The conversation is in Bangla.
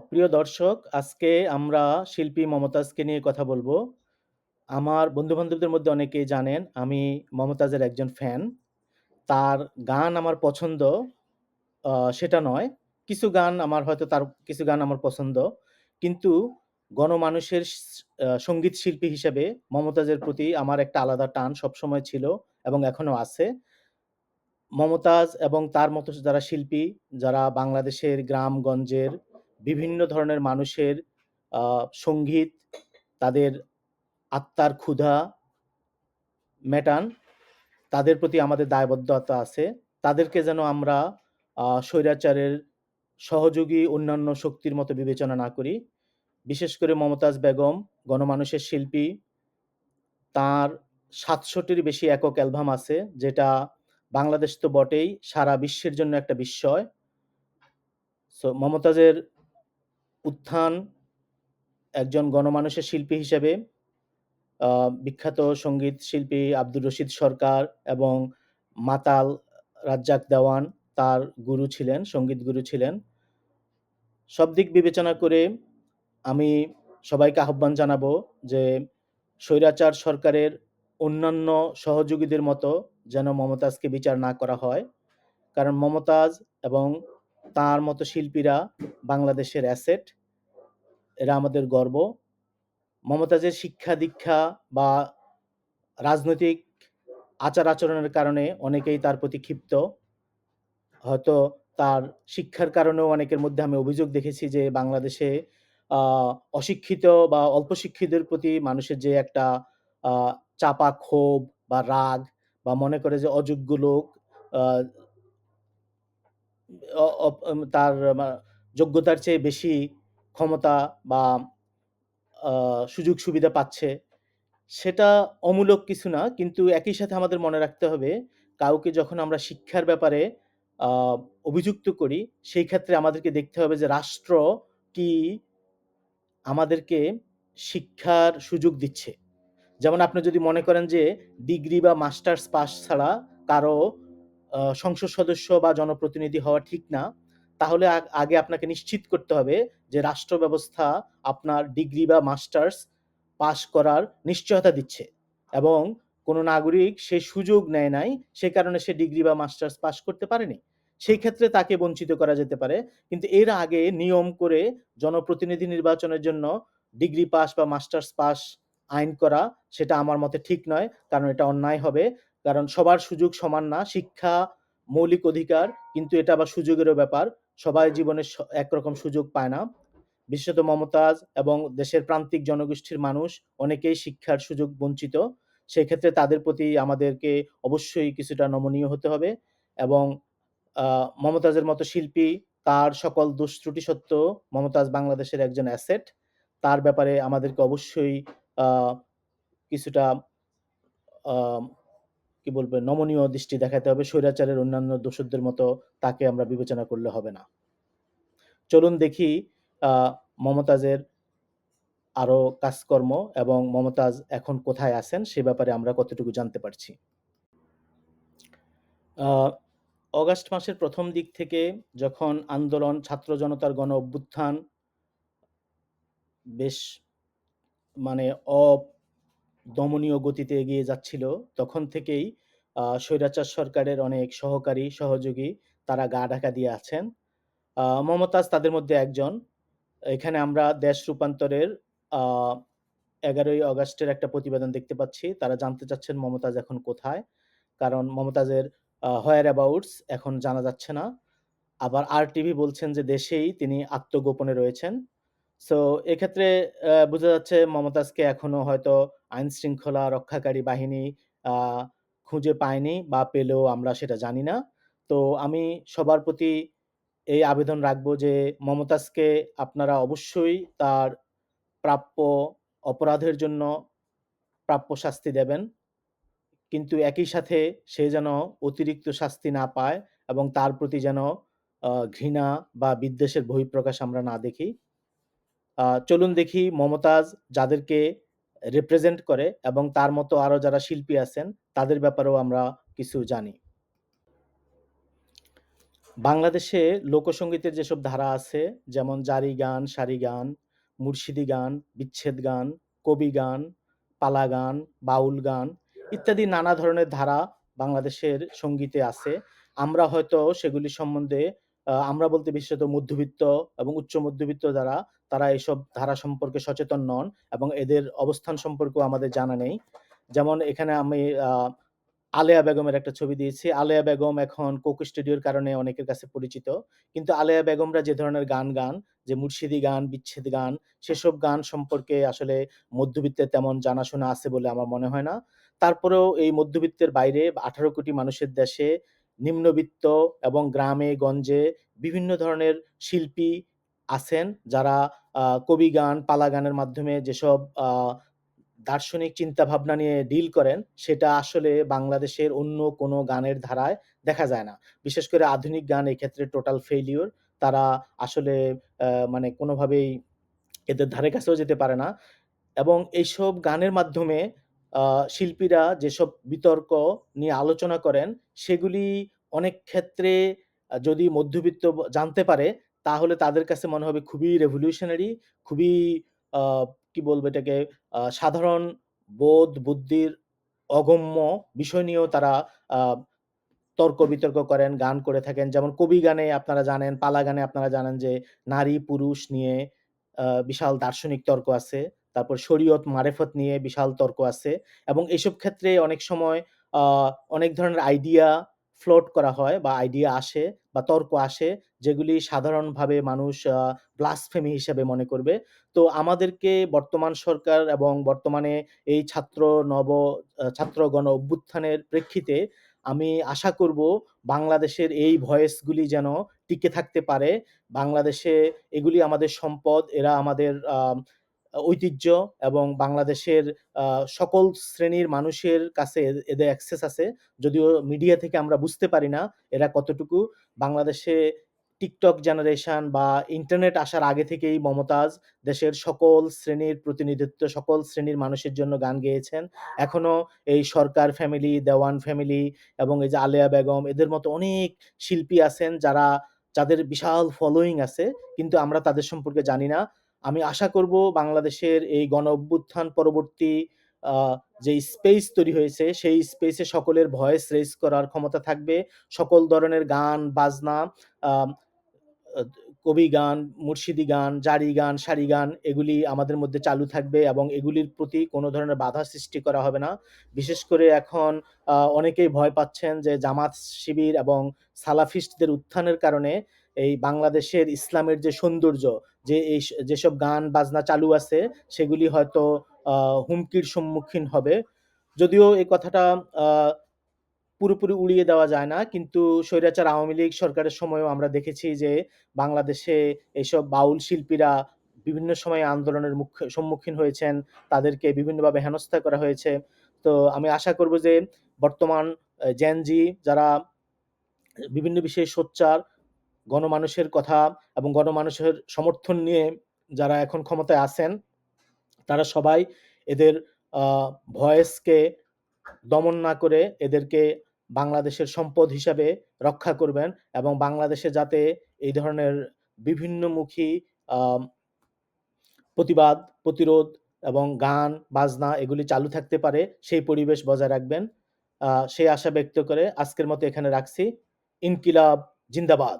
প্রিয় দর্শক, আজকে আমরা শিল্পী মমতাজকে নিয়ে কথা বলবো। আমার বন্ধু-বান্ধবদের মধ্যে অনেকেই জানেন আমি মমতাজের একজন ফ্যান। তার গান আমার পছন্দ সেটা নয়। তার কিছু গান আমার পছন্দ। কিন্তু গণমানুষের সঙ্গীত শিল্পী হিসেবে মমতাজের প্রতি আমার একটা আলাদা টান সবসময় ছিল এবং এখনো আছে। মমতাজ এবং তার মতো যারা শিল্পী, যারা বাংলাদেশের গ্রামগঞ্জের বিভিন্ন ধরনের মানুষের সঙ্গীত, তাদের আত্মার ক্ষুধা মেটান, তাদের প্রতি আমাদের দায়বদ্ধতা আছে। তাদেরকে যেন আমরা স্বৈরাচারের সহযোগী অন্যান্য শক্তির মতো বিবেচনা না করি। বিশেষ করে মমতাজ বেগম গণমানুষের শিল্পী। তার ৭০০টির বেশি একক অ্যালবাম আছে, যেটা বাংলাদেশ তো বটেই, সারা বিশ্বের জন্য একটা বিস্ময়। মমতাজের উত্থান একজন গণমানুষের শিল্পী হিসেবে বিখ্যাত সঙ্গীত শিল্পী আব্দুর রশিদ সরকার এবং মাতাল রাজ্জাক দেওয়ান তার গুরু ছিলেন, সঙ্গীত গুরু ছিলেন। সব দিক বিবেচনা করে আমি সবাইকে আহ্বান জানাবো যে স্বৈরাচার সরকারের অন্যান্য সহযোগীদের মতো যেন মমতাজকে বিচার না করা হয়। কারণ মমতাজ এবং তার মতো শিল্পীরা বাংলাদেশের অ্যাসেট, এরা আমাদের গর্ব। মমতাজের শিক্ষা-দীক্ষা বা রাজনৈতিক আচার-আচরণের কারণে অনেকেই তার প্রতি ক্ষিপ্ত। হয়তো তার শিক্ষার কারণেও অনেকের মধ্যে আমি অভিযোগ দেখেছি যে বাংলাদেশে আ অশিক্ষিত বা অল্প শিক্ষিতদের প্রতি মানুষের যে একটা আ চাপা ক্ষোভ বা রাগ, বা মনে করে যে অযোগ্য লোক আ অ অপ তার মা যোগ্যতার চেয়ে বেশি ক্ষমতা বা আ সুযোগ সুবিধা পাচ্ছে। সেটা অমূলক কিছু না। কিন্তু একই সাথে আমাদের মনে রাখতে হবে, কাউকে যখন আমরা শিক্ষার ব্যাপারে আ অভিযুক্ত করি, সেই ক্ষেত্রে আমাদেরকে দেখতে হবে যে রাষ্ট্র কি আমাদেরকে শিক্ষার সুযোগ দিচ্ছে। যেমন আপনি যদি মনে করেন যে ডিগ্রি বা মাস্টার্স পাস ছাড়া কারো সংসদ সদস্য বা জনপ্রতিনিধি হওয়া ঠিক না, তাহলে আগে আপনাকে নিশ্চিত করতে হবে যে রাষ্ট্র ব্যবস্থা আপনার ডিগ্রি বা মাস্টার্স পাস করার নিশ্চয়তা দিচ্ছে এবং কোনো নাগরিক সে সুযোগ নেয় নাই, সে কারণে সে ডিগ্রি বা মাস্টার্স পাস করতে পারেনি। সেই ক্ষেত্রে তাকে বঞ্চিত করা যেতে পারে। কিন্তু এর আগে নিয়ম করে জনপ্রতিনিধি নির্বাচনের জন্য ডিগ্রি পাস বা মাস্টার্স পাস আইন করা, সেটা আমার মতে ঠিক নয়। কারণ এটা অন্যায় হবে। কারণ সবার সুযোগ সমান না। শিক্ষা মৌলিক অধিকার, কিন্তু এটা আবার সুযোগেরও ব্যাপার। সবাই জীবনে একরকম সুযোগ পায় না। বিশেষত মমতাজ এবং দেশের প্রান্তিক জনগোষ্ঠীর মানুষ অনেকেই শিক্ষার সুযোগ বঞ্চিত। সেক্ষেত্রে তাদের প্রতি আমাদেরকে অবশ্যই কিছুটা নমনীয় হতে হবে এবং মমতাজের মতো শিল্পী, তার সকল দোষ ত্রুটি সত্ত্বেও মমতাজ বাংলাদেশের একজন অ্যাসেট। তার ব্যাপারে আমাদেরকে অবশ্যই আ কিছুটা আম কি বলবেন, নমনীয় দৃষ্টি দেখাতে হবে। স্বৈরাচারের অন্যান্য দোসরদের মতো তাকে আমরা বিবেচনা করলে হবে না। চলুন দেখি আ মমতাজের আরো কাজকর্ম এবং মমতাজ এখন কোথায় আছেন সে ব্যাপারে আমরা কতটুকু জানতে পারছি। আ অগাস্ট মাসের ১ম দিক থেকে যখন আন্দোলন, ছাত্র জনতার গণ অভ্যুত্থান বেশ মানে অদমনীয় গতিতে এগিয়ে যাচ্ছিল, তখন থেকেই স্বৈরাচার সরকারের অনেক সহকারী, সহযোগী তারা গা ঢাকা দিয়ে আছেন। মমতাজ তাদের মধ্যে একজন। এখানে আমরা দেশ রূপান্তরের আ ১১ই অগাস্টের একটা প্রতিবেদন দেখতে পাচ্ছি। তারা জানতে চাচ্ছেন মমতাজ এখন কোথায়? কারণ মমতাজের where abouts এখন জানা যাচ্ছে না। আবার আরটিভি বলছেন যে দেশেই তিনি আত্মগোপনে রয়েছেন। সো এক্ষেত্রে বোঝা যাচ্ছে মমতাজকে এখনো হয়তো আইনশৃঙ্খলা রক্ষাকারী বাহিনী আ খুঁজে পায়নি, বা পেলেও আমরা সেটা জানি না। তো আমি সবার প্রতি এই আবেদন রাখবো যে মমতাজকে আপনারা অবশ্যই তার প্রাপ্য অপরাধের জন্য প্রাপ্য শাস্তি দেবেন। কিন্তু একই সাথে সে যেন অতিরিক্ত শাস্তি না পায় এবং তার প্রতি যেন ঘৃণা বা বিদ্বেষের বহিঃপ্রকাশ আমরা না দেখি। চলুন দেখি মমতাজ যাদেরকে রিপ্রেজেন্ট করে এবং তার মতো আরো যারা শিল্পী আছেন তাদের ব্যাপারেও আমরা কিছু জানি। বাংলাদেশে লোকসঙ্গীতের যেসব ধারা আছে, যেমন জারি গান, সারি গান, মুর্শিদি গান, বিচ্ছেদ গান, কবি গান, পালা গান, বাউল গান ইত্যাদি নানা ধরনের ধারা বাংলাদেশের সঙ্গীতে আছে। আমরা হয়তো সেগুলি সম্বন্ধে আমরা বলতে বিশেষত মধ্যবিত্ত এবং উচ্চ মধ্যবিত্ত যারা, তারা এসব ধারা সম্পর্কে সচেতন নন এবং এদের অবস্থান সম্পর্কেও আমাদের জানা নেই। যেমন এখানে আমি আলেয়া বেগমের একটা ছবি দিয়েছি। আলেয়া বেগম এখন কোক স্টুডিওর কারণে অনেকের কাছে পরিচিত। কিন্তু আলেয়া বেগমরা যে ধরনের গান গান, যে মুর্শিদি গান, বিচ্ছেদ গান, সেসব গান সম্পর্কে আসলে মধ্যবিত্তের তেমন জানাশোনা আছে বলে আমার মনে হয় না। তারপরেও এই মধ্যবিত্তের বাইরে ১৮ কোটি মানুষের দেশে নিম্নবিত্ত এবং গ্রামে গঞ্জে বিভিন্ন ধরনের শিল্পী আছেন, যারা কবি গান, পালা গানের মাধ্যমে যেসব দার্শনিক চিন্তাভাবনা নিয়ে ডিল করেন, সেটা আসলে বাংলাদেশের অন্য কোনো গানের ধারায় দেখা যায় না। বিশেষ করে আধুনিক গান এক্ষেত্রে টোটাল ফেইলিউর। তারা আসলে মানে কোনোভাবেই এদের ধারে কাছেও যেতে পারে না। এবং এইসব গানের মাধ্যমে শিল্পীরা যেসব বিতর্ক নিয়ে আলোচনা করেন, সেগুলি অনেক ক্ষেত্রে যদি মধ্যবিত্ত জানতে পারে, তাহলে তাদের কাছে মনে হবে খুবই রেভলিউশনারি, খুবই আ কি বলবো এটাকে, সাধারণ বোধ বুদ্ধির অগম্য বিষয় নিয়েও তারা আ তর্ক-বিতর্ক করেন, গান করে থাকেন। যেমন কবি গানে আপনারা জানেন, পালা গানে আপনারা জানেন যে নারী-পুরুষ নিয়ে বিশাল দার্শনিক তর্ক আছে। তারপর শরীয়ত মারেফত নিয়ে বিশাল তর্ক আছে এবং এসব ক্ষেত্রে অনেক সময় আ অনেক ধরনের আইডিয়া ফ্লোট করা হয় বা আইডিয়া আসে বা তর্ক আসে, যেগুলি সাধারণভাবে মানুষ ব্লাসফেমি হিসেবে মনে করবে। তো আমাদেরকে বর্তমান সরকার এবং বর্তমানে এই ছাত্র গণ অভ্যুত্থানের প্রেক্ষিতে আমি আশা করব বাংলাদেশের এই ভয়েসগুলি যেন টিকে থাকতে পারে। বাংলাদেশে এগুলি আমাদের সম্পদ, এরা আমাদের ঐতিহ্য এবং বাংলাদেশের সকল শ্রেণীর মানুষের কাছে এদের অ্যাক্সেস আছে। যদিও মিডিয়া থেকে আমরা বুঝতে পারি না এরা কতটুকু। বাংলাদেশে টিকটক জেনারেশন বা ইন্টারনেট আসার আগে থেকেই মমতাজ দেশের সকল শ্রেণীর প্রতিনিধিত্ব, সকল শ্রেণীর মানুষের জন্য গান গেয়েছেন। এখনো এই সরকার ফ্যামিলি, দেওয়ান ফ্যামিলি এবং এই যে আলেয়া বেগম এদের মতো অনেক শিল্পী আছেন যাদের বিশাল ফলোইং আছে, কিন্তু আমরা তাদের সম্পর্কে জানি না। আমি আশা করব বাংলাদেশের এই গণ-অভ্যুত্থান পরবর্তী আ যে স্পেস তৈরি হয়েছে, সেই স্পেসে সকলের ভয়েস রেইজ করার ক্ষমতা থাকবে। সকল ধরনের গান, বাজনা, আম আ কবি গান, মুর্শিদি গান, জারি গান, সারি গান এগুলি আমাদের মধ্যে চালু থাকবে এবং এগুলির প্রতি কোনো ধরনের বাধা সৃষ্টি করা হবে না। বিশেষ করে এখন অনেকেই ভয় পাচ্ছেন যে জামাত শিবির এবং সালাফিস্টদের উত্থানের কারণে এই বাংলাদেশের ইসলামের যে সৌন্দর্য, যেসব গান বাজনা চালু আছে সেগুলি হয়তো আ হুমকির সম্মুখীন হবে। যদিও এই কথাটা আ পুরোপুরি উড়িয়ে দেওয়া যায় না। কিন্তু স্বৈরাচার আওয়ামী লীগ সরকারের সময়ও আমরা দেখেছি যে বাংলাদেশে এইসব বাউল শিল্পীরা বিভিন্ন সময়ে আন্দোলনের সম্মুখীন হয়েছেন। তাদেরকে বিভিন্নভাবে হেনস্থা করা হয়েছে। তো আমি আশা করব যে বর্তমান জেন জি যারা বিভিন্ন বিষয়ে সোচ্চার, গণমানুষের কথা এবং গণমানুষের সমর্থন নিয়ে যারা এখন ক্ষমতায় আছেন, তারা সবাই এদের আ ভয়েসকে দমন না করে এদেরকে বাংলাদেশের সম্পদ হিসাবে রক্ষা করবেন এবং বাংলাদেশে যাতে এই ধরনের বিভিন্নমুখী আম প্রতিবাদ, প্রতিরোধ এবং গান, বাজনা এগুলি চালু থাকতে পারে, সেই পরিবেশ বজায় রাখবেন। সেই আশা ব্যক্ত করে আজকের মতো এখানে রাখছি। ইনকিলাব জিন্দাবাদ।